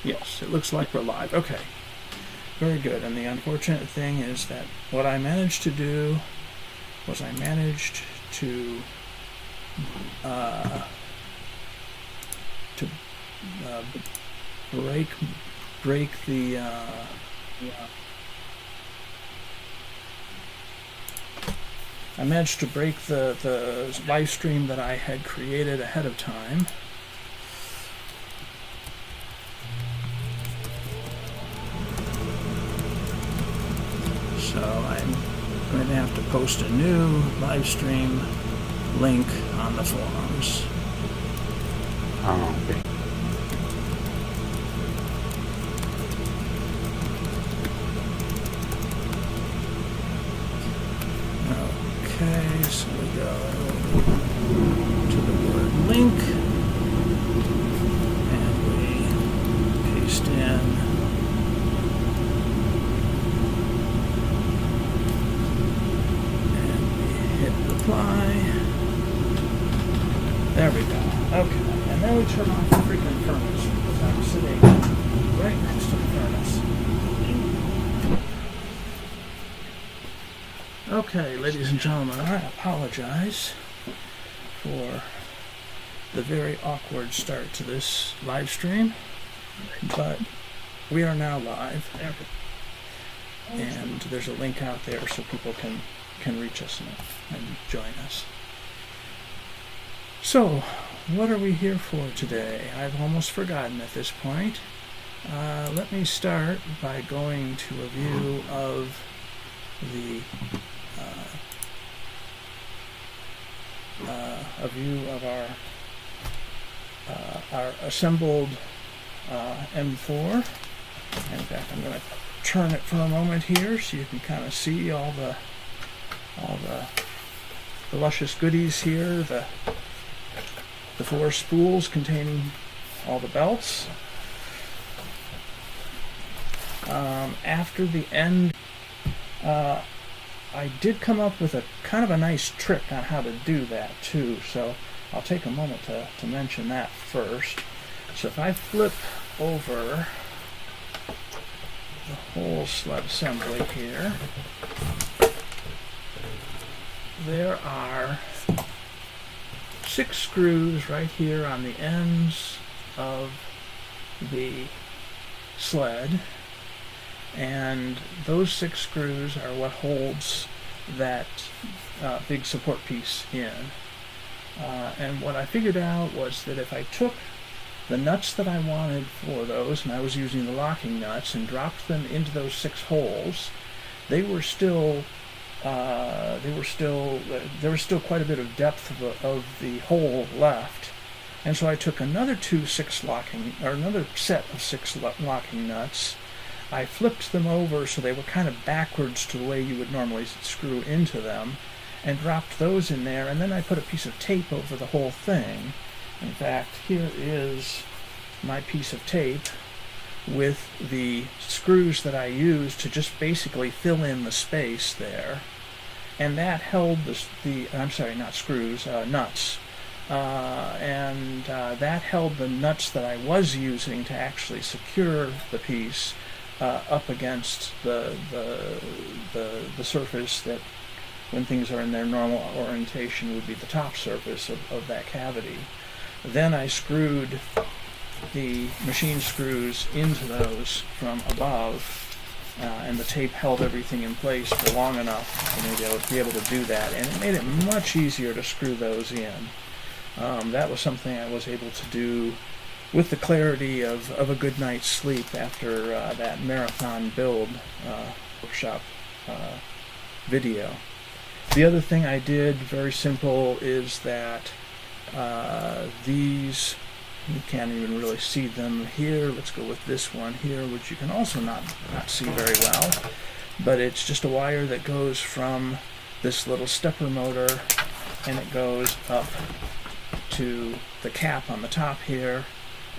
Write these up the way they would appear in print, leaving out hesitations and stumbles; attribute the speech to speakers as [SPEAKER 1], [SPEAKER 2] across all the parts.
[SPEAKER 1] Yes, it looks like we're live. Okay, very good. And the unfortunate thing is that what I managed to do was I managed to break the I managed to break the live stream that I had created ahead of time. So I'm going to have to post a new live stream link on the forums.
[SPEAKER 2] Oh, okay.
[SPEAKER 1] Okay, so we go to the word link, and we paste in and we hit reply. There we go. Okay, and then we turn off the freaking furnace because I'm sitting right next to the furnace. Okay, ladies and gentlemen, I apologize for the very awkward start to this live stream, but we are now live, and there's a link out there so people can reach us and join us. So, what are we here for today? I've almost forgotten at this point. Let me start by going to a view of the a view of our assembled M4. In fact, I'm going to turn it for a moment here so you can kind of see all the luscious goodies here. The 4 spools containing all the belts. After the end, I did come up with a kind of a nice trick on how to do that too, so I'll take a moment to mention that first. So if I flip over the whole sled assembly here, there are 6 screws right here on the ends of the sled. And those 6 screws are what holds that big support piece in. And what I figured out was that if I took the nuts that I wanted for those, and I was using the locking nuts, and dropped them into those 6 holes, there was still quite a bit of depth of the hole left. And so I took another another set of 6 locking nuts. I flipped them over so they were kind of backwards to the way you would normally screw into them, and dropped those in there, and then I put a piece of tape over the whole thing. In fact, here is my piece of tape with the screws that I used to just basically fill in the space there, and that held nuts. That held the nuts that I was using to actually secure the piece up against the surface that, when things are in their normal orientation, would be the top surface of that cavity. Then I screwed the machine screws into those from above, and the tape held everything in place for long enough for me to be able to do that, and it made it much easier to screw those in. That was something I was able to do with the clarity of a good night's sleep after that marathon build workshop video. The other thing I did, very simple, is that these, you can't even really see them here. Let's go with this one here, which you can also not see very well. But it's just a wire that goes from this little stepper motor, and it goes up to the cap on the top here.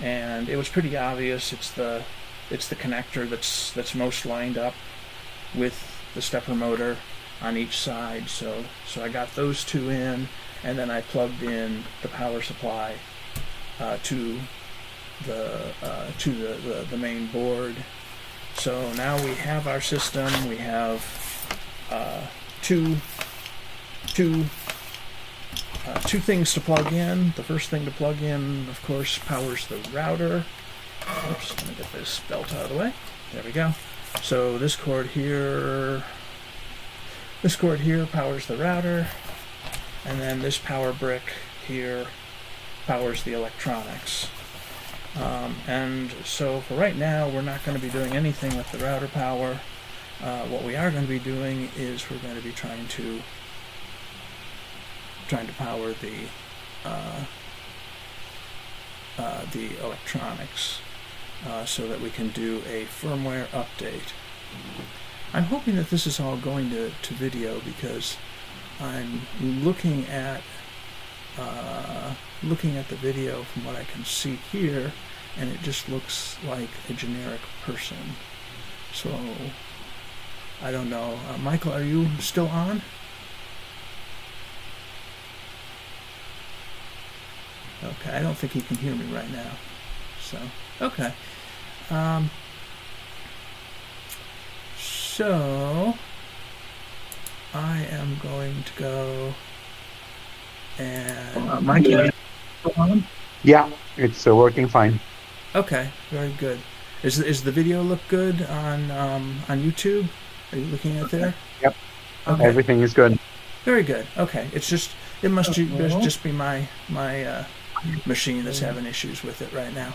[SPEAKER 1] And it was pretty obvious. It's the connector that's most lined up with the stepper motor on each side. So I got those 2 in, and then I plugged in the power supply to the main board. So now we have our system. We have two things to plug in. The first thing to plug in, of course, powers the router. Oops, let me get this belt out of the way. There we go. So this cord here powers the router, and then this power brick here powers the electronics. And so for right now, we're not going to be doing anything with the router power. What we are going to be doing is we're going to be trying to power the electronics so that we can do a firmware update. I'm hoping that this is all going to video, because I'm looking at the video from what I can see here, and it just looks like a generic person. So I don't know. Michael, are you still on? Okay, I don't think he can hear me right now. So, okay. So I am going to go and
[SPEAKER 2] Michael, yeah, it's working fine.
[SPEAKER 1] Okay, very good. Is the video look good on YouTube? Are you looking at there?
[SPEAKER 2] Yep.
[SPEAKER 1] Okay.
[SPEAKER 2] Everything is good.
[SPEAKER 1] Very good. Okay. It must just be my machine that's having issues with it right now.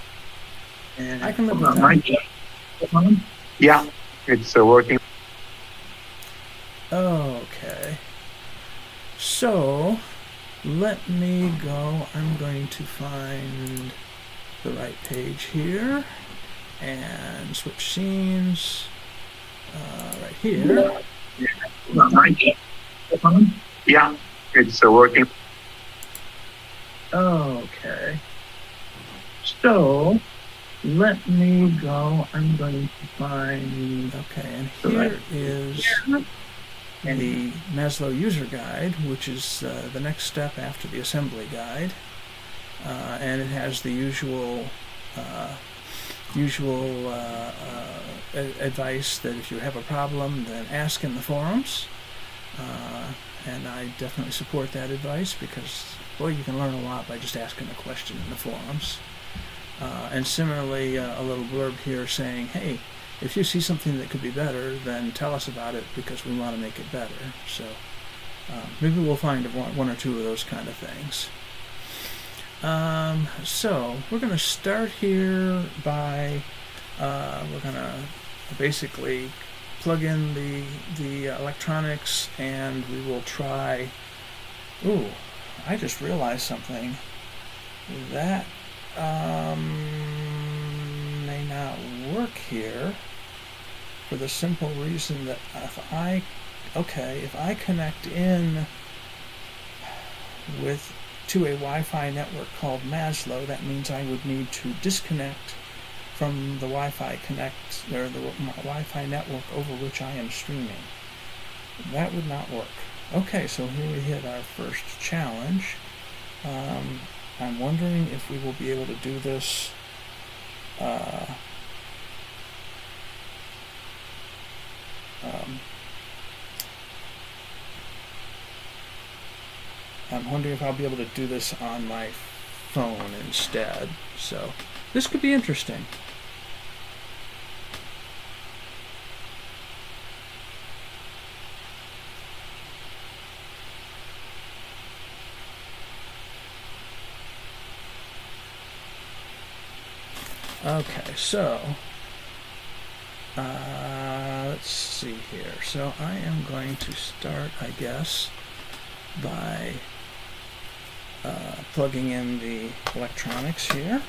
[SPEAKER 1] And I can live with that.
[SPEAKER 2] Yeah, it's working.
[SPEAKER 1] Okay. So let me go. I'm going to find the right page here and switch scenes right here.
[SPEAKER 2] Yeah, it's working.
[SPEAKER 1] Okay. So let me go. I'm going to find. Okay, and here is the Maslow user guide, which is the next step after the assembly guide, and it has the usual advice that if you have a problem, then ask in the forums. And I definitely support that advice, because, boy, you can learn a lot by just asking a question in the forums. And similarly, a little blurb here saying, hey, if you see something that could be better, then tell us about it, because we want to make it better. So maybe we'll find one or two of those kind of things. So we're going to start here by we're going to basically plug in the electronics, and we will try. Ooh, I just realized something. That may not work here, for the simple reason that if I connect in to a Wi-Fi network called Maslow, that means I would need to disconnect from the Wi-Fi Wi-Fi network over which I am streaming. That would not work. Okay, so here we hit our first challenge. I'm wondering if we will be able to do this I'm wondering if I'll be able to do this on my phone instead. So this could be interesting. Okay, so let's see here. So I am going to start, I guess, by plugging in the electronics here.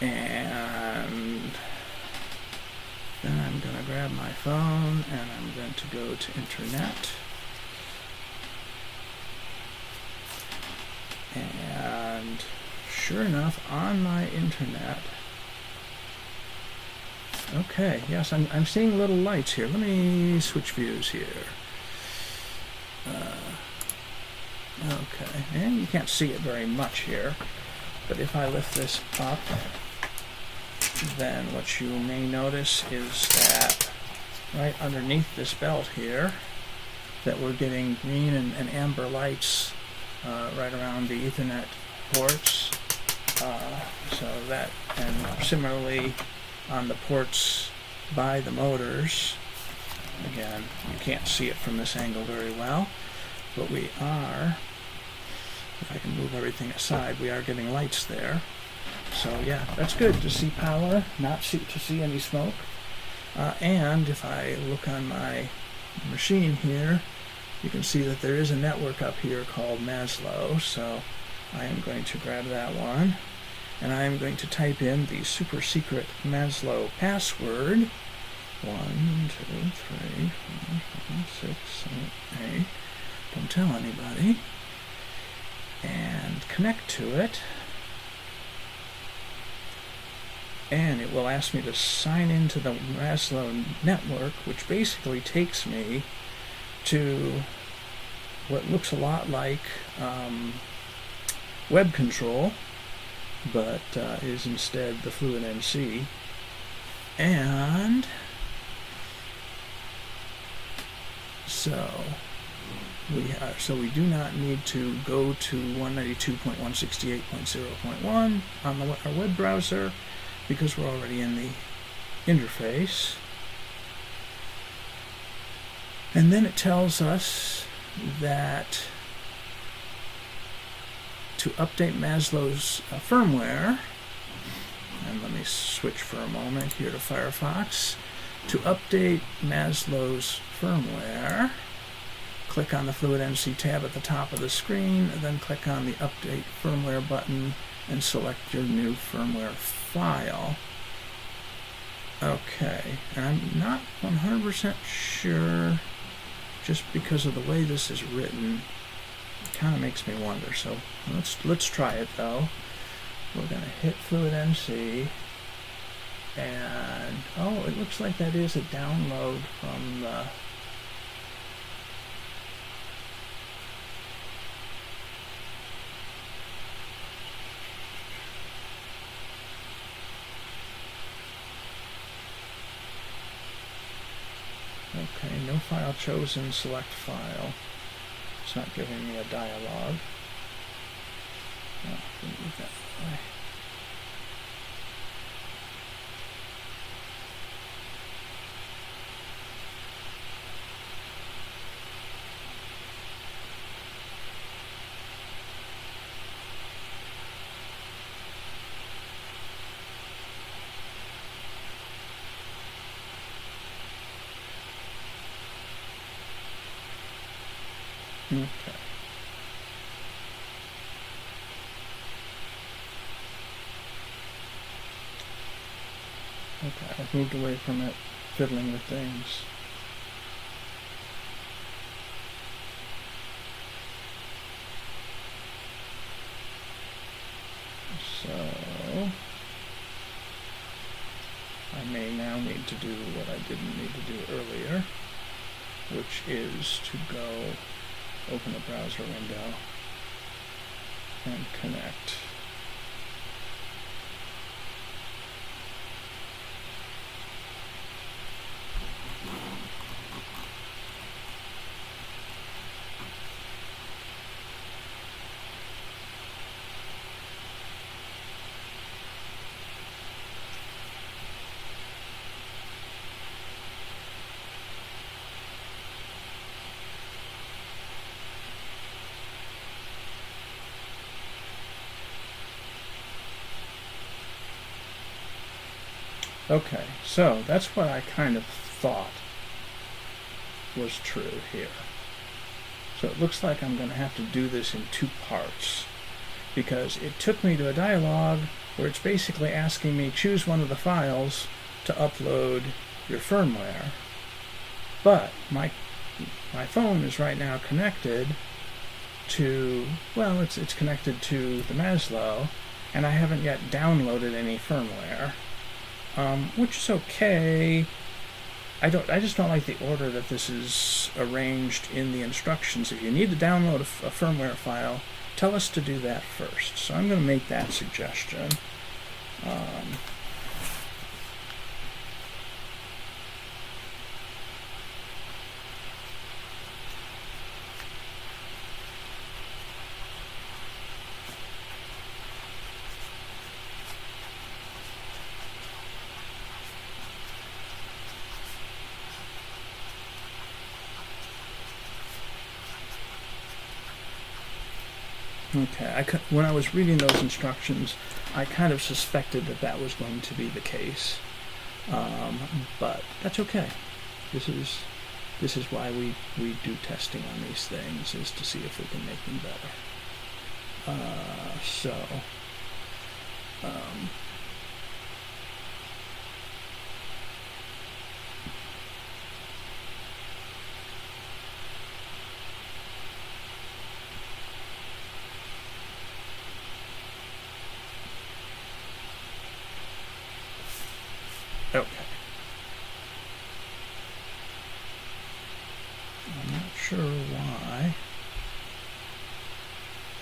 [SPEAKER 1] And then I'm going to grab my phone and I'm going to go to internet. And sure enough, on my internet, okay, yes, I'm seeing little lights here. Let me switch views here. Okay, and you can't see it very much here, but if I lift this up, then what you may notice is that right underneath this belt here, that we're getting green and amber lights right around the Ethernet ports. And similarly on the ports by the motors. Again, you can't see it from this angle very well, but we are, if I can move everything aside, we are getting lights there. So yeah, that's good to see power, not to see any smoke. And if I look on my machine here, you can see that there is a network up here called Maslow. So I am going to grab that one, and I am going to type in the super secret Maslow password. 1, 2, 3, 4, 5, 6, 7, 8. Don't tell anybody. And connect to it. And it will ask me to sign into the Maslow network, which basically takes me to what looks a lot like web control, but is instead the FluentNC. And so we do not need to go to 192.168.0.1 on our web browser because we're already in the interface. And then it tells us that to update Maslow's firmware, and let me switch for a moment here to Firefox. To update Maslow's firmware, click on the FluentNC tab at the top of the screen, and then click on the Update Firmware button and select your new firmware file. Okay, and I'm not 100% sure, just because of the way this is written. It kind of makes me wonder, so let's try it though. We're going to hit FluentNC, and oh, it looks like that is a download from the okay, no file chosen, select file. It's not giving me a dialog. Oh, move that way. Okay. Okay, I've moved away from it fiddling with things. So I may now need to do what I didn't need to do earlier, which is to go open a browser window and connect. Okay, so that's what I kind of thought was true here. So it looks like I'm going to have to do this in two parts, because it took me to a dialog where it's basically asking me choose one of the files to upload your firmware. But my phone is right now connected to, well, it's connected to the Maslow, and I haven't yet downloaded any firmware. Which is okay, I just don't like the order that this is arranged in the instructions. If you need to download a firmware file, tell us to do that first. So I'm going to make that suggestion. Okay, when I was reading those instructions, I kind of suspected that that was going to be the case, but that's okay. This is why we do testing on these things, is to see if we can make them better. Okay. I'm not sure why.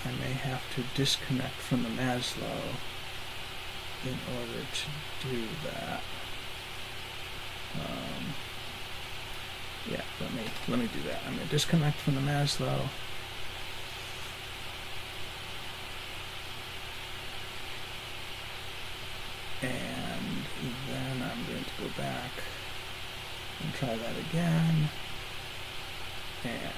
[SPEAKER 1] I may have to disconnect from the Maslow in order to do that. Yeah, let me do that. I'm going to disconnect from the Maslow. And then I'm going to go back and try that again. And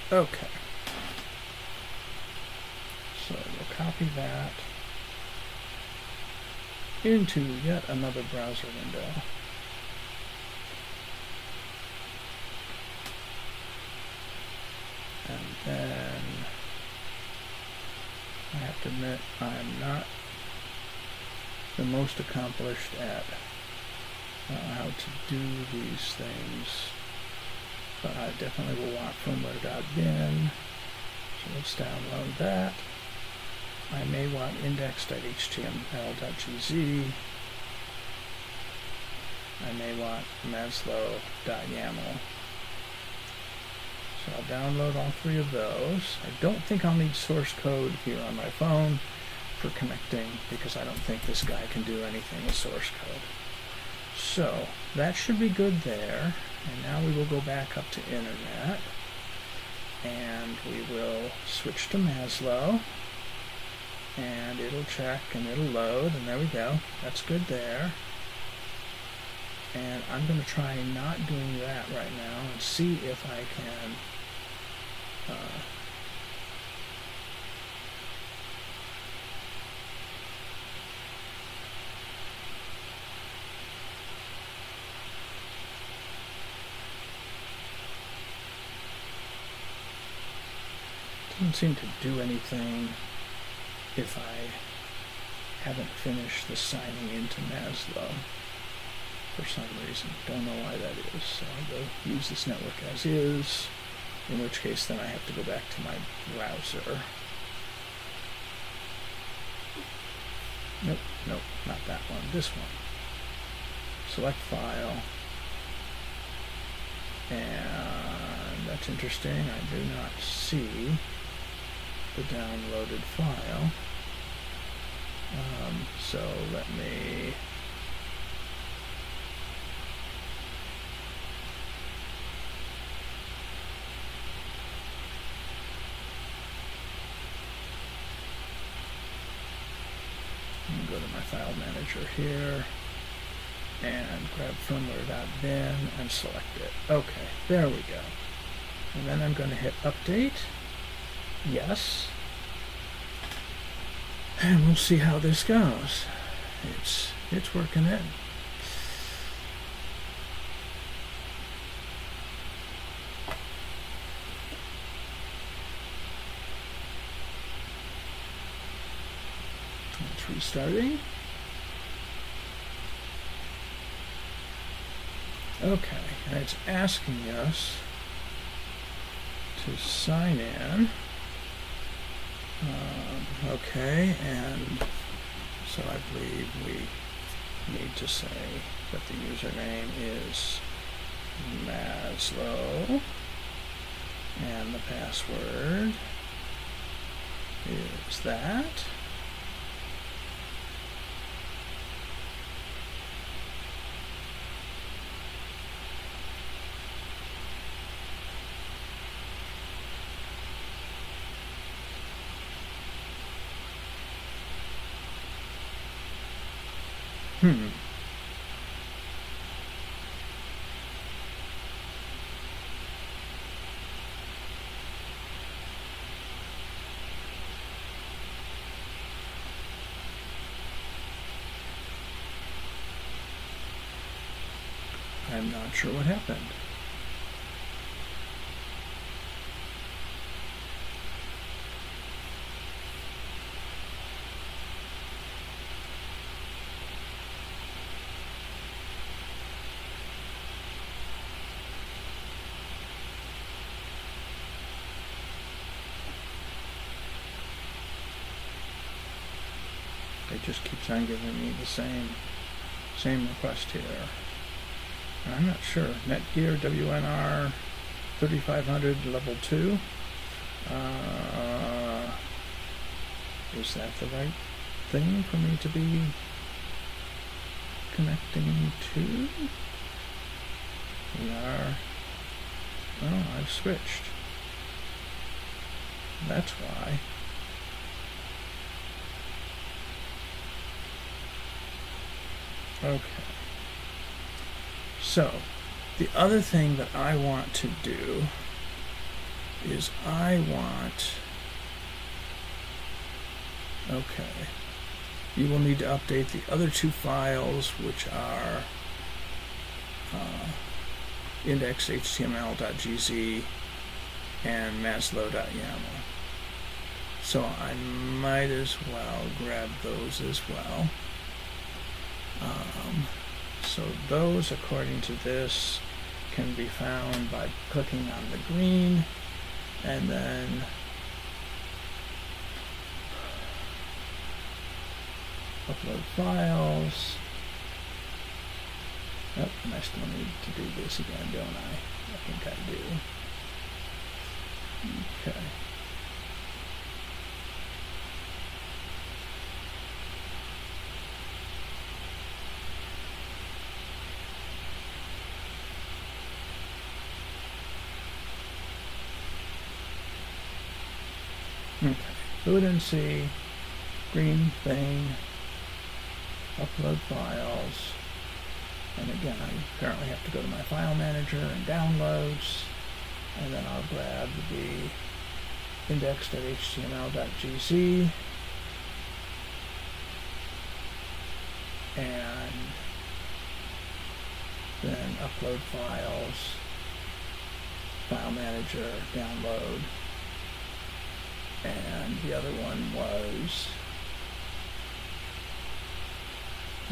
[SPEAKER 1] okay. So we'll copy that into yet another browser window. And then I have to admit I'm not the most accomplished at how to do these things, but I definitely will want firmware.bin. So let's download that. I may want index.html.gz. I may want Maslow.yaml. So I'll download all three of those. I don't think I'll need source code here on my phone for connecting, because I don't think this guy can do anything with source code. So that should be good there. And now we will go back up to internet, and we will switch to Maslow, and it'll check and it'll load, and there we go. That's good there. And I'm going to try not doing that right now and see if I can doesn't seem to do anything if I haven't finished the signing into Maslow for some reason. Don't know why that is. So I'll go use this network as is, in which case then I have to go back to my browser. Nope, not that one, this one. Select file, and that's interesting. I do not see the downloaded file. So let me go to my file manager here and grab firmware.bin and select it. Okay, there we go. And then I'm going to hit update. Yes. And we'll see how this goes. It's working in. It's restarting. Okay, and it's asking us to sign in. Okay, and so I believe we need to say that the username is Maslow, and the password is that. I'm not sure what happened. It just keeps on giving me the same request here. And I'm not sure. Netgear WNR 3500 level 2. Is that the right thing for me to be connecting to? We are. Oh, I've switched. That's why. Okay. So, the other thing that I want to do is okay, you will need to update the other two files, which are index.html.gz and maslow.yaml. So I might as well grab those as well. So those, according to this, can be found by clicking on the green and then upload files. Oh, and I still need to do this again, don't I? I think I do. Okay. Okay, fluency, green thing, upload files, and again I apparently have to go to my file manager and downloads, and then I'll grab the index.html.gz and then upload files, file manager, download. And the other one was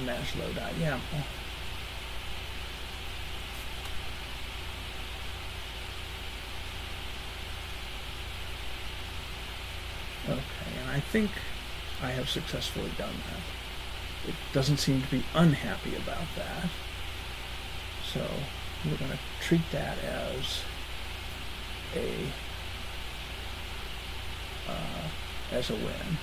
[SPEAKER 1] Maslow.yaml. Okay, and I think I have successfully done that. It doesn't seem to be unhappy about that. So we're going to treat that as a win.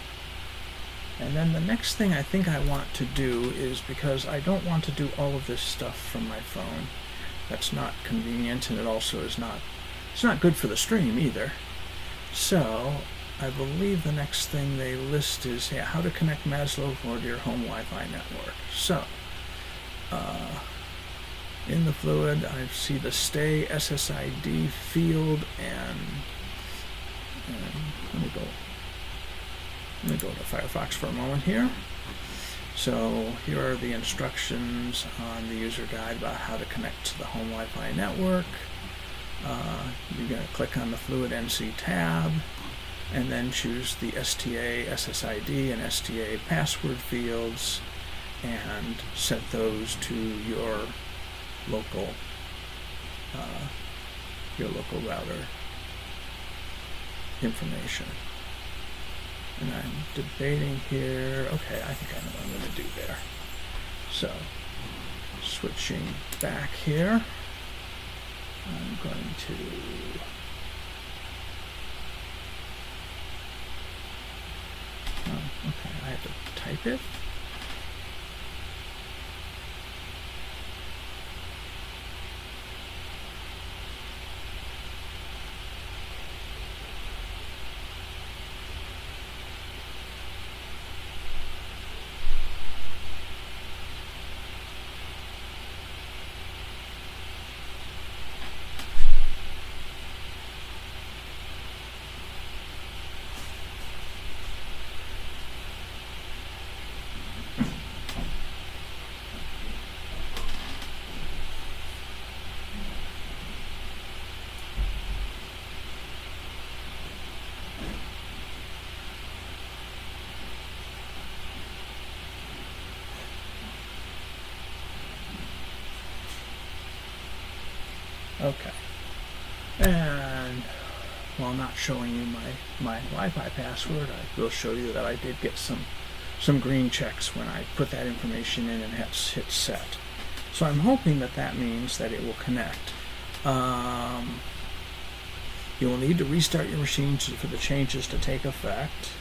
[SPEAKER 1] And then the next thing I think I want to do is, because I don't want to do all of this stuff from my phone, that's not convenient, and it also is not, it's not good for the stream either. So I believe the next thing they list is how to connect Maslow4 to your home Wi-Fi network. So in the fluid I see the stay SSID field, and let me go to Firefox for a moment here. So here are the instructions on the user guide about how to connect to the home Wi-Fi network. You're going to click on the Fluid NC tab, and then choose the STA SSID and STA password fields and set those to your local router information. And I'm debating here. Okay, I think I know what I'm going to do there. So, switching back here, I'm going to okay, I have to type it. Okay. And while not showing you my Wi-Fi password, I will show you that I did get some green checks when I put that information in and hit set. So I'm hoping that that means that it will connect. You will need to restart your machine for the changes to take effect,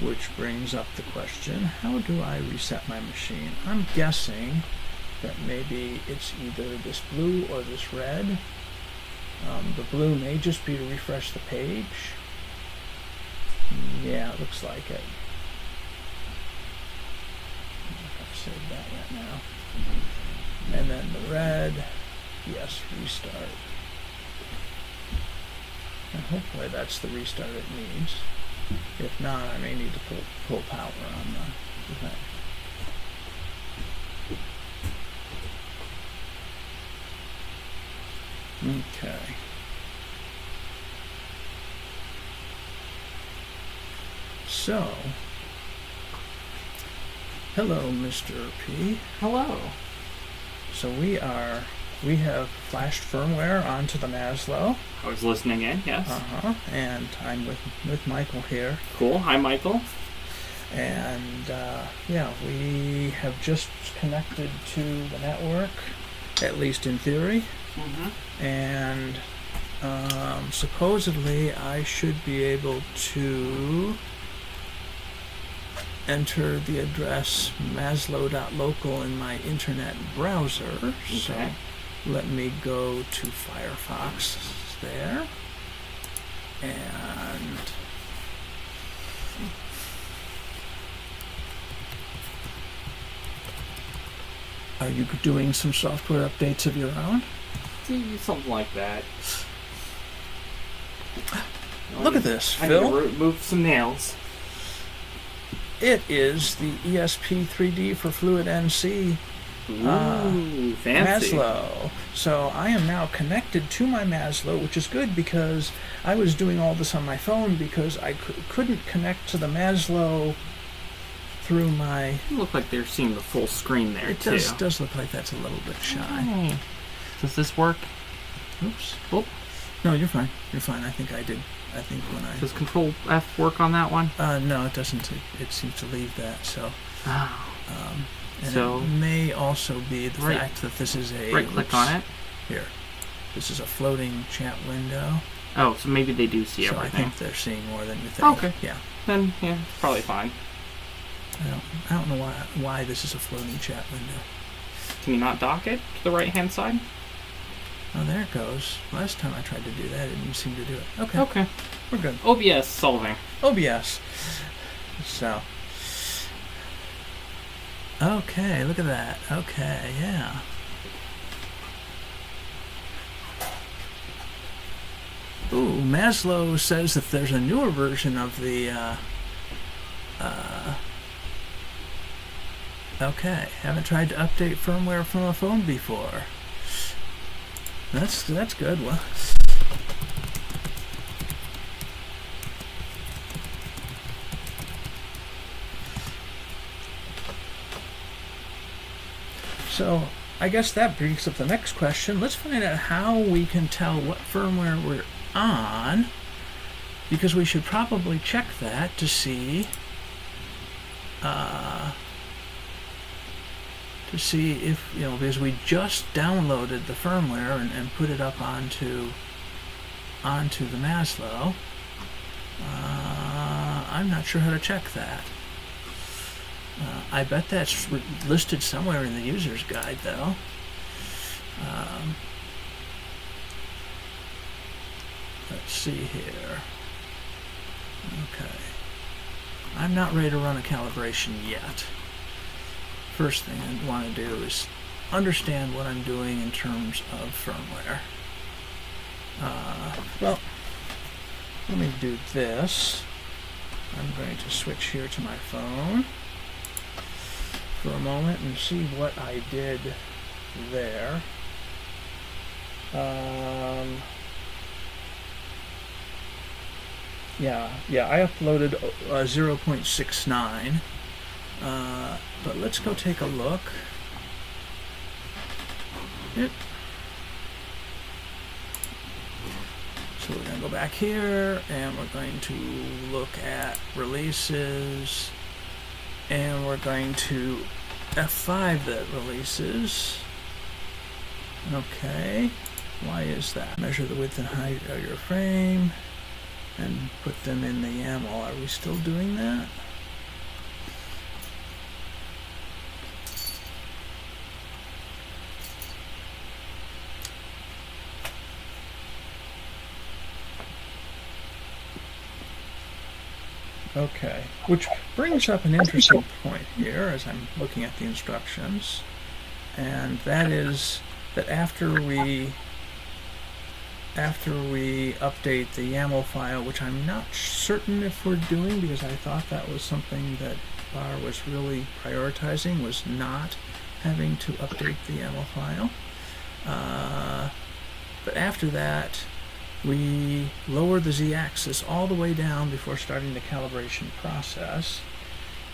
[SPEAKER 1] which brings up the question, how do I reset my machine? I'm guessing that maybe it's either this blue or this red. The blue may just be to refresh the page. Yeah, it looks like it. I'm not going to save that yet now. And then the red, yes, restart. And hopefully that's the restart it needs. If not, I may need to pull power on the thing. Okay. So, hello, Mr. P.
[SPEAKER 3] Hello.
[SPEAKER 1] So we have flashed firmware onto the Maslow.
[SPEAKER 3] I was listening in, yes.
[SPEAKER 1] And I'm with Michael here.
[SPEAKER 3] Cool. Hi, Michael.
[SPEAKER 1] And yeah, we have just connected to the network, at least in theory. And supposedly I should be able to enter the address maslow.local in my internet browser.
[SPEAKER 3] Okay.
[SPEAKER 1] So let me go to Firefox there. And are you doing some software updates of your own?
[SPEAKER 3] Something like that.
[SPEAKER 1] Look at this,
[SPEAKER 3] I
[SPEAKER 1] Phil.
[SPEAKER 3] need to remove some nails.
[SPEAKER 1] It is the ESP3D for Fluid NC
[SPEAKER 3] Ooh, fancy.
[SPEAKER 1] Maslow. So I am now connected to my Maslow, which is good because I was doing all this on my phone because I couldn't connect to the Maslow through my...
[SPEAKER 3] It look like they're seeing the full screen there,
[SPEAKER 1] It
[SPEAKER 3] too.
[SPEAKER 1] does look like that's a little bit shy.
[SPEAKER 3] Oh. Does this work?
[SPEAKER 1] Oops.
[SPEAKER 3] Oh.
[SPEAKER 1] No, you're fine. You're fine. I think I did. I think when I...
[SPEAKER 3] Does Control F work on that one?
[SPEAKER 1] No, it doesn't. It seems to leave that, so...
[SPEAKER 3] Oh.
[SPEAKER 1] And
[SPEAKER 3] So,
[SPEAKER 1] it may also be the fact that this is a...
[SPEAKER 3] Right-click on it.
[SPEAKER 1] Here. This is a floating chat window.
[SPEAKER 3] Oh, so maybe they do see
[SPEAKER 1] So
[SPEAKER 3] everything.
[SPEAKER 1] I think they're seeing more than you think.
[SPEAKER 3] Okay.
[SPEAKER 1] Yeah.
[SPEAKER 3] Then, yeah, it's probably fine.
[SPEAKER 1] I don't know why this is a floating chat window.
[SPEAKER 3] Can you not dock it to the right-hand side?
[SPEAKER 1] Oh, there it goes. Last time I tried to do that, it didn't seem to do it. Okay.
[SPEAKER 3] Okay.
[SPEAKER 1] We're good.
[SPEAKER 3] OBS solving.
[SPEAKER 1] OBS. So. Okay, look at that. Okay, yeah. Ooh, Maslow says that there's a newer version of the, okay, haven't tried to update firmware from a phone before. That's good. Well, So I guess that brings up the next question. Let's find out how we can tell what firmware we're on, because we should probably check that to see if, because we just downloaded the firmware and put it up onto the Maslow. I'm not sure how to check that. I bet that's listed somewhere in the user's guide, though. Let's see here. Okay. I'm not ready to run a calibration yet. First thing I want to do is understand what I'm doing in terms of firmware. Well, let me do this. I'm going to switch here to my phone for a moment and see what I did there. Yeah, I uploaded 0.69, but let's go take a look. Yep. So we're going to go back here, and we're going to look at releases, and we're going to F5 that releases. Okay, why is that? Measure the width and height of your frame and put them in the YAML. Are we still doing that? Okay, which brings up an interesting point here as I'm looking at the instructions, and that is that after we update the YAML file, which I'm not certain if we're doing, because I thought that was something that Bar was really prioritizing, was not having to update the YAML file. But after that, we lower the z-axis all the way down before starting the calibration process.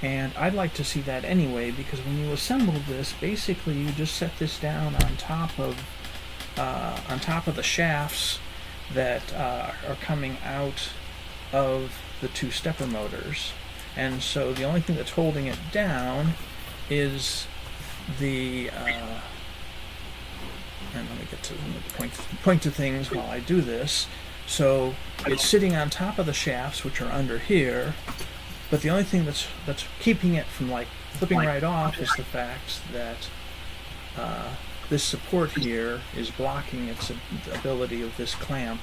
[SPEAKER 1] And I'd like to see that anyway, because when you assemble this, basically you just set this down on top of the shafts that are coming out of the two stepper motors. And so the only thing that's holding it down is the and let me get to point to things while I do this. So it's sitting on top of the shafts, which are under here, but the only thing that's keeping it from like flipping right off is the fact that this support here is blocking its ability of this clamp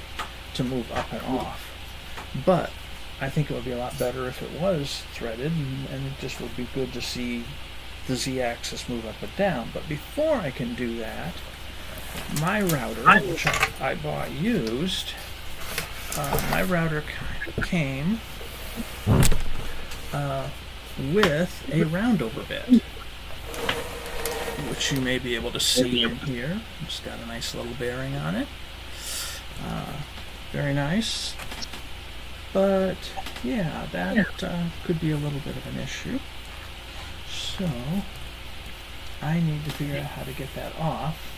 [SPEAKER 1] to move up and off. But I think it would be a lot better if it was threaded, and it just would be good to see the z-axis move up and down. But before I can do that, my router, which I bought used, my router came with a roundover bit, which you may be able to see in here. It's got a nice little bearing on it. Very nice. But yeah, that could be a little bit of an issue. So I need to figure out how to get that off.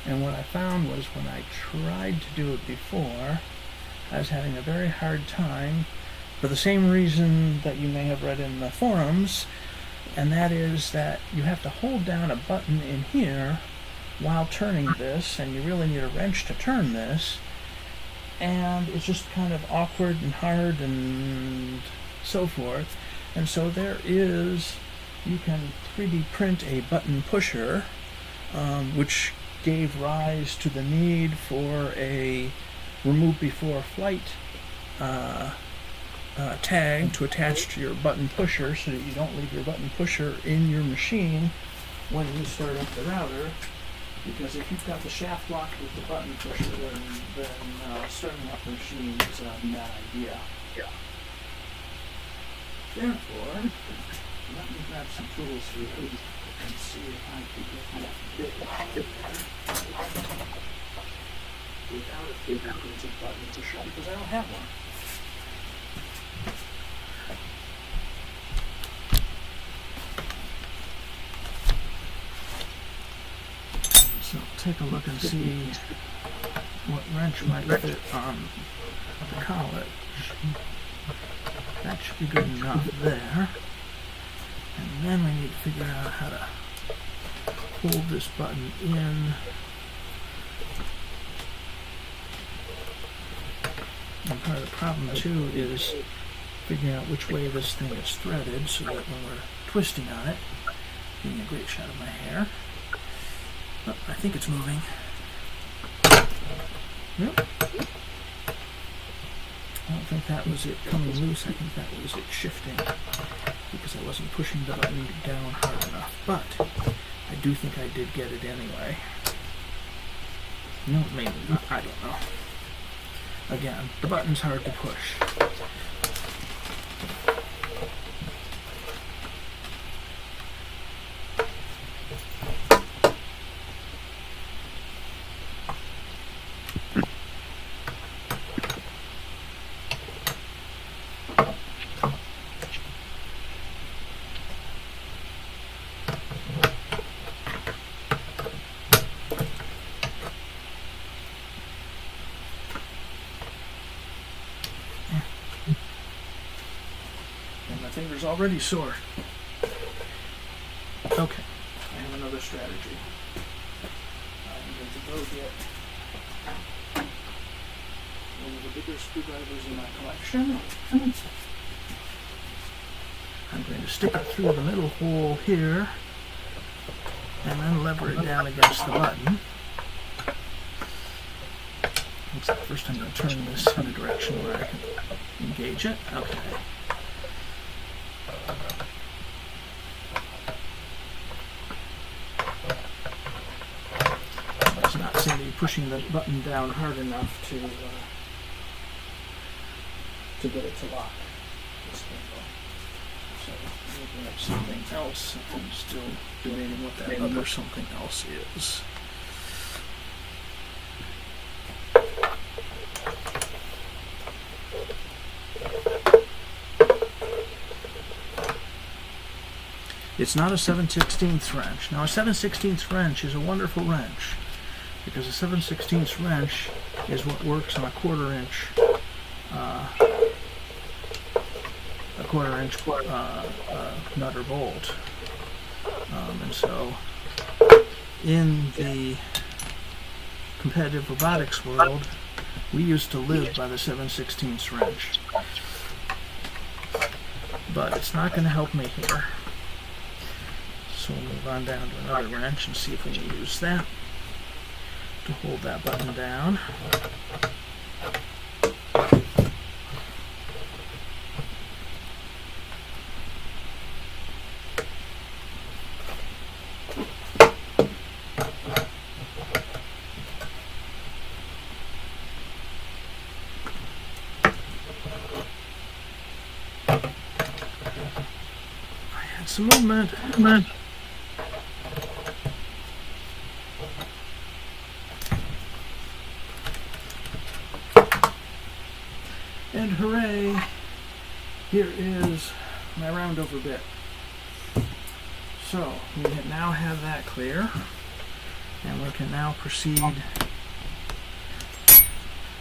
[SPEAKER 1] And what I found was when I tried to do it before, I was having a very hard time for the same reason that you may have read in the forums, and that is that you have to hold down a button in here while turning this, and you really need a wrench to turn this, and it's just kind of awkward and hard and so forth. And so you can 3D print a button pusher, which gave rise to the need for a remove before flight tag to attach to your button pusher, so that you don't leave your button pusher in your machine when you start up the router. Because if you've got the shaft locked with the button pusher, then starting up the machine is a bad idea. Yeah. Therefore, let me grab some tools here and see if I can get that bit without a fingerprinted button pusher, because I don't have one. take a look and see what wrench might fit on the collet. That should be good enough there. And then we need to figure out how to hold this button in. And part of the problem too is figuring out which way this thing is threaded so that when we're twisting on it, getting a great shot of my hair. Oh, I think it's moving. Yep. I don't think that was it coming loose. I think that was it shifting because I wasn't pushing the button down hard enough. But I do think I did get it anyway. No, maybe not. I don't know. Again, the button's hard to push. Finger's already sore. Okay, I have another strategy. I haven't been to those yet. One of the bigger screwdrivers in my collection. I'm going to stick it through the middle hole here and then lever it down against the button. Looks like first I'm going to turn this in a direction where I can engage it. Okay. It's not seem to be pushing the button down hard enough to get it to lock this thing. So looking at something else and still debating what that other something else is. It's not a 7/16 wrench. Now a 7/16 wrench is a wonderful wrench because a 7/16 wrench is what works on a quarter inch nut or bolt. And so in the competitive robotics world, we used to live by the 7/16 wrench. But it's not going to help me here. So we'll move on down to another wrench and see if we can use that to hold that button down. I had some movement. And hooray, here is my round over bit. So we now have that clear, and we can now proceed.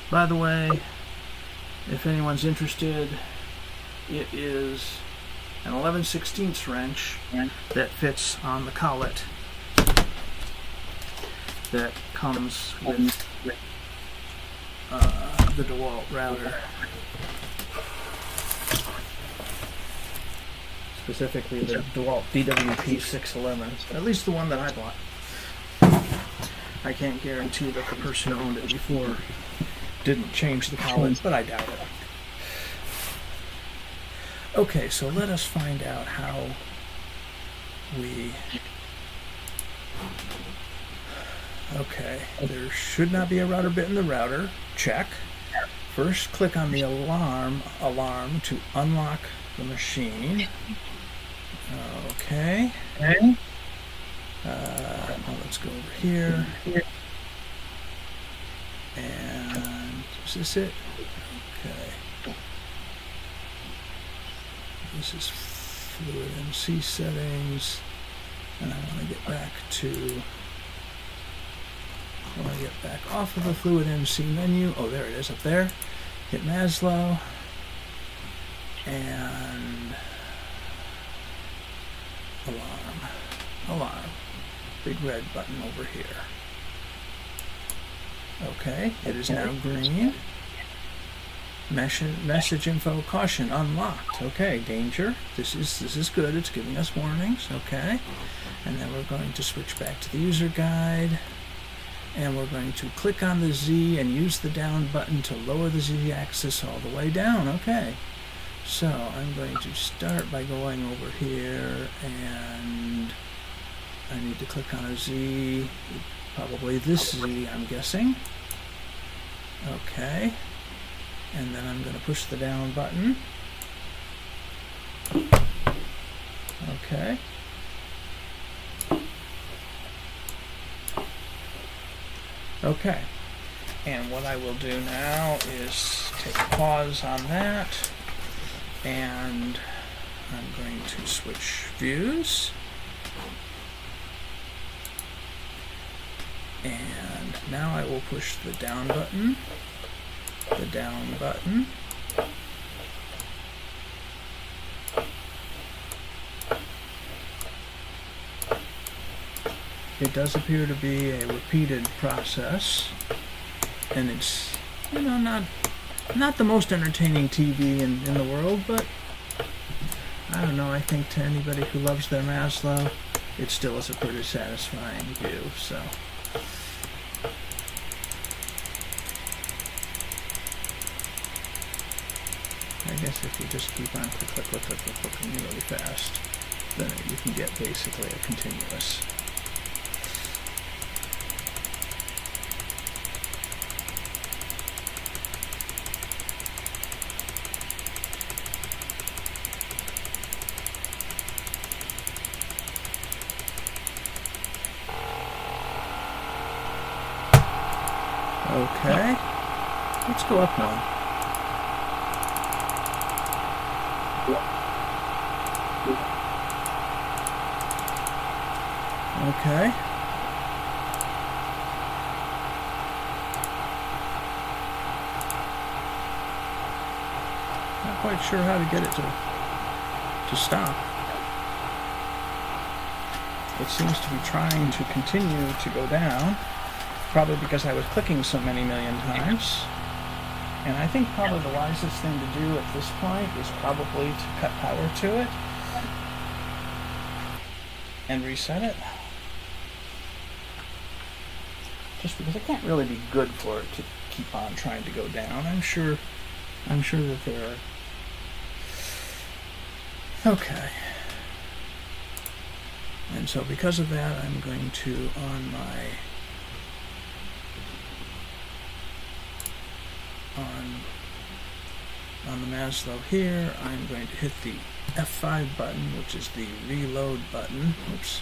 [SPEAKER 1] By the way, if anyone's interested, it is an 11/16 wrench that fits on the collet that comes with the DeWalt router. Specifically the DeWalt DWP611, at least the one that I bought. I can't guarantee that the person who owned it before didn't change the collet, but I doubt it. Okay, so let us find out how we... Okay, there should not be a router bit in the router. Check. First, click on the alarm to unlock the machine. Okay. Well, let's go over here. And is this it? Okay. This is fluid MC settings, and I want to get back to I want to get back off of the Fluid MC menu. Oh, there it is up there. Hit Maslow. And alarm. Big red button over here. Okay, it is now green. Message info caution unlocked. Okay, danger. This is good. It's giving us warnings. Okay, and then we're going to switch back to the user guide, and we're going to click on the Z and use the down button to lower the Z axis all the way down. Okay, so I'm going to start by going over here, and I need to click on a Z. Probably this Z, I'm guessing. Okay. And then I'm going to push the down button. Okay. Okay. And what I will do now is take a pause on that. And I'm going to switch views. And now I will push the down button. The down button. It does appear to be a repeated process, and it's, you know, not the most entertaining TV in the world, but I don't know, I think to anybody who loves their Maslow, it still is a pretty satisfying view, so. I guess if you just keep on clicking really fast, then you can get basically a continuous. Okay, let's go up one. Okay. Not quite sure how to get it to stop. It seems to be trying to continue to go down, probably because I was clicking so many million times. And I think probably the wisest thing to do at this point is probably to cut power to it and reset it. Just because it can't really be good for it to keep on trying to go down. I'm sure that there are. Okay. And so because of that, I'm going to, on the Maslow here, I'm going to hit the F5 button, which is the reload button. Oops.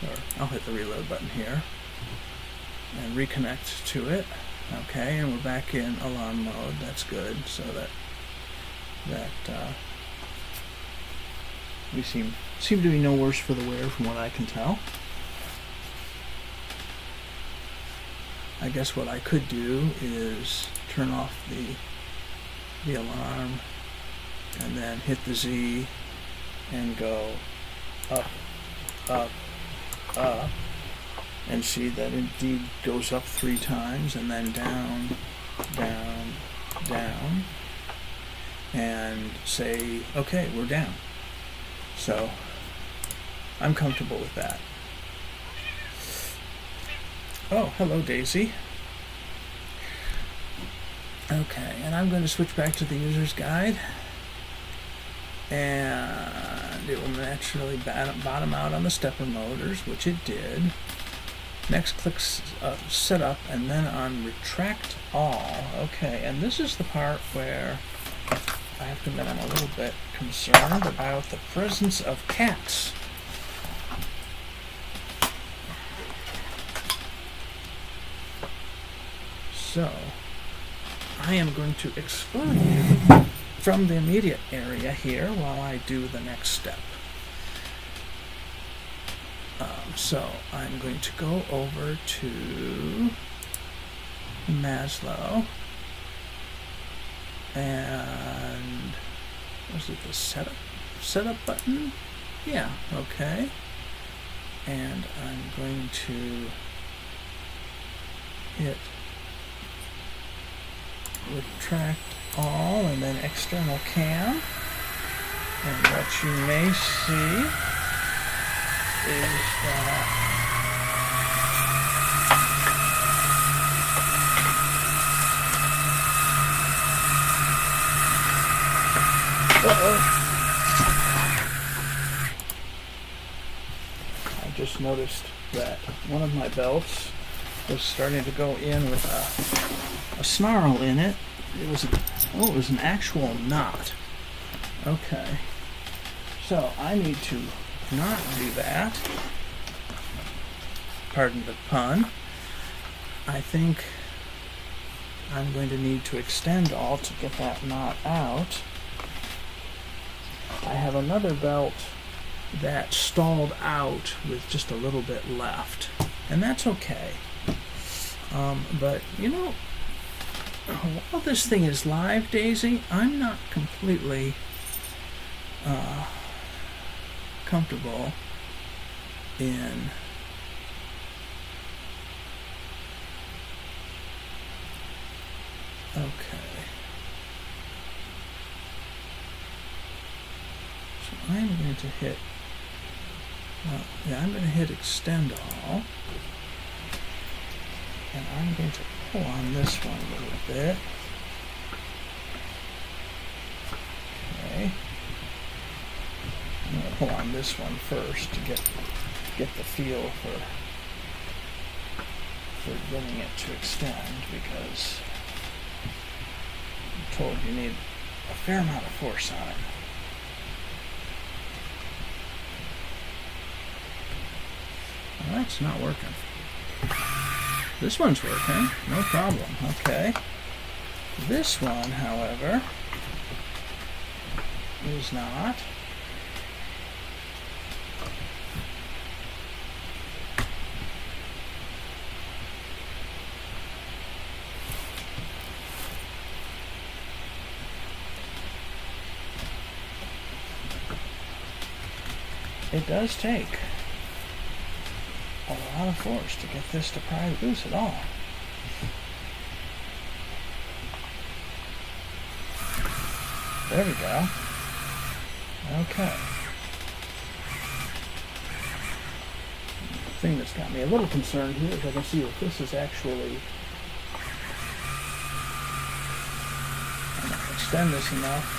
[SPEAKER 1] Or I'll hit the reload button here and reconnect to it. Okay, and we're back in alarm mode. That's good. So that we seem to be no worse for the wear from what I can tell. I guess what I could do is turn off the alarm and then hit the Z and go up, up, up, and see that it indeed goes up 3 times and then down, down, down, and say, okay, we're down. So I'm comfortable with that. Oh, hello, Daisy. Okay, and I'm going to switch back to the user's guide, and it will naturally bottom out on the stepper motors, which it did. Next, click setup, and then on retract all. Okay, and this is the part where I have to admit I'm a little bit concerned about the presence of cats. So I am going to exclude you from the immediate area here while I do the next step. So I'm going to go over to Maslow, and was it the setup button? Yeah, okay. And I'm going to hit retract all and then external cam. And what you may see is that I just noticed that one of my belts was starting to go in with a snarl in it. It was an actual knot. Okay. So I need to not do that. Pardon the pun. I think I'm going to need to extend all to get that knot out. I have another belt that stalled out with just a little bit left, and that's okay. But you know, while this thing is live, Daisy, I'm not completely comfortable in So I'm going to hit I'm going to hit extend all, and I'm going to pull on this one a little bit. Okay. I'm going to pull on this one first to get the feel for getting it to extend, because I'm told you need a fair amount of force on it. Well, that's not working. This one's working, no problem. Okay. This one, however, is not. It does take a lot of force to get this to pry loose at all. There we go. Okay. The thing that's got me a little concerned here is I can see that this is actually, I'm not going to extend this enough.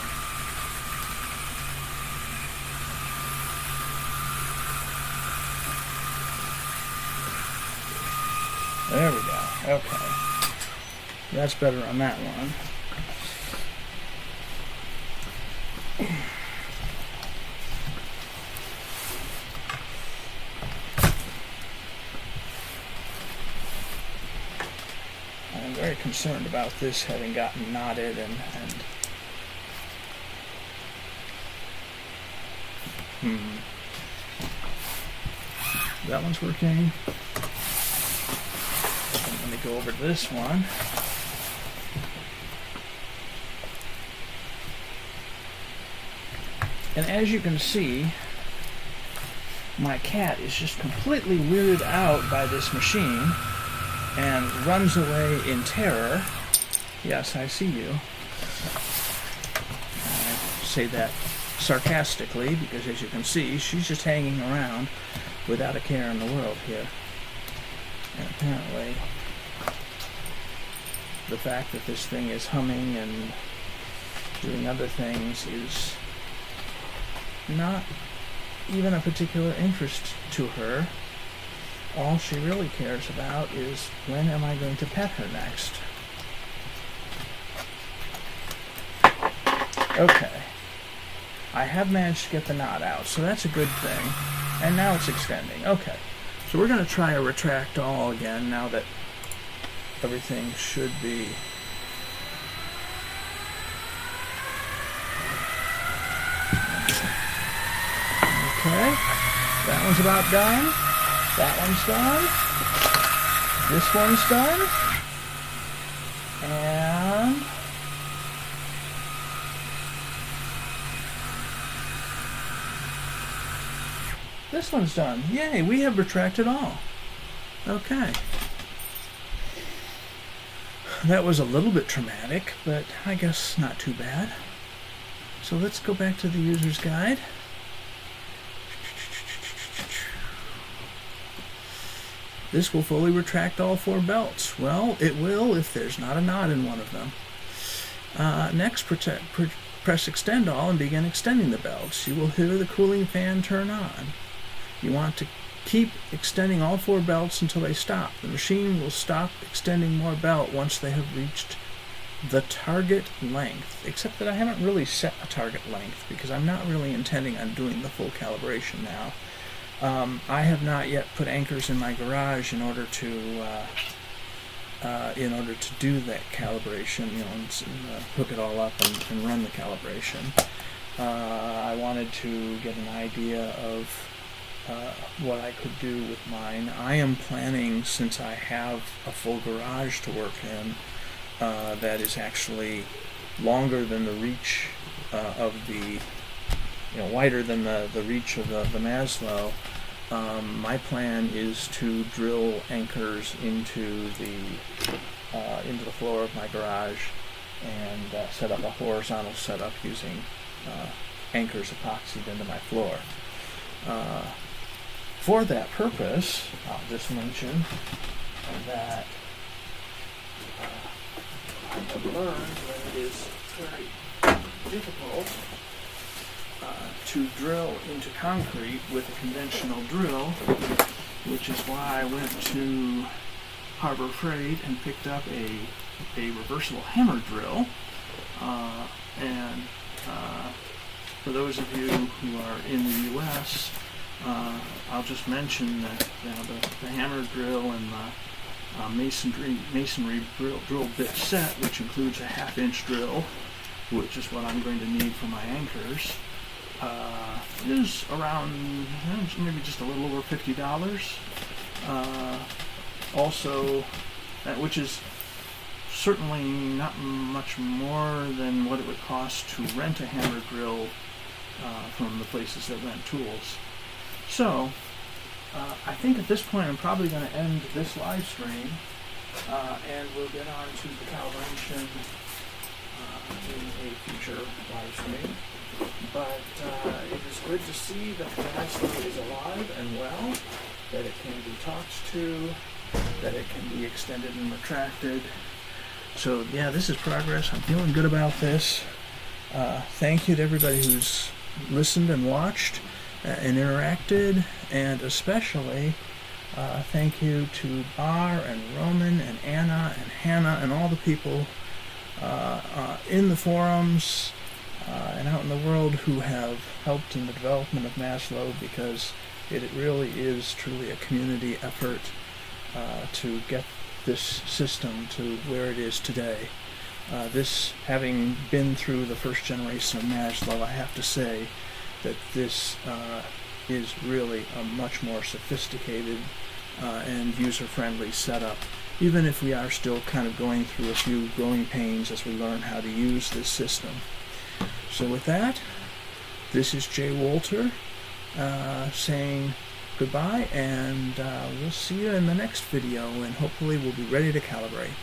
[SPEAKER 1] There we go. Okay. That's better on that one. I'm very concerned about this having gotten knotted and that one's working. Let me go over to this one. And as you can see, my cat is just completely weirded out by this machine and runs away in terror. Yes, I see you. I say that sarcastically because, as you can see, she's just hanging around without a care in the world here. And apparently, the fact that this thing is humming and doing other things is not even a particular interest to her. All she really cares about is, when am I going to pet her next? Okay. I have managed to get the knot out, so that's a good thing. And now it's extending. Okay. So we're going to try a retract all again now that everything should be okay. That one's about done. That one's done. This one's done. And this one's done. Yay, we have retracted all. Okay. That was a little bit traumatic, but I guess not too bad. So let's go back to the user's guide. This will fully retract all 4 belts. Well, it will if there's not a knot in one of them. Next, press extend all and begin extending the belts. You will hear the cooling fan turn on. You want to keep extending all 4 belts until they stop. The machine will stop extending more belt once they have reached the target length, except that I haven't really set a target length because I'm not really intending on doing the full calibration now. I have not yet put anchors in my garage in order to do that calibration, you know, and hook it all up and run the calibration. I wanted to get an idea of what I could do with mine. I am planning, since I have a full garage to work in, that is actually longer than the reach of the, wider than the reach of the Maslow. My plan is to drill anchors into the floor of my garage and set up a horizontal setup using anchors epoxied into my floor. For that purpose, I'll just mention that I have learned that it is very difficult to drill into concrete with a conventional drill, which is why I went to Harbor Freight and picked up a reversible hammer drill. For those of you who are in the U.S., I'll just mention that the hammer drill and the masonry drill bit set, which includes a 1/2-inch drill, which is what I'm going to need for my anchors, is around maybe just a little over $50. Also, which is certainly not much more than what it would cost to rent a hammer drill from the places that rent tools. So, I think at this point I'm probably going to end this live stream, and we'll get on to the calibration in a future live stream. But it is good to see that the Maslow is alive and well, that it can be talked to, that it can be extended and retracted. So yeah, this is progress. I'm feeling good about this. Thank you to everybody who's listened and watched and interacted, and especially thank you to Bar and Roman and Anna and Hannah and all the people in the forums and out in the world who have helped in the development of Maslow, because it really is truly a community effort to get this system to where it is today. This, having been through the first generation of Maslow, I have to say that this is really a much more sophisticated and user-friendly setup, even if we are still kind of going through a few growing pains as we learn how to use this system. So with that, this is Jay Walter saying goodbye, and we'll see you in the next video, and hopefully we'll be ready to calibrate.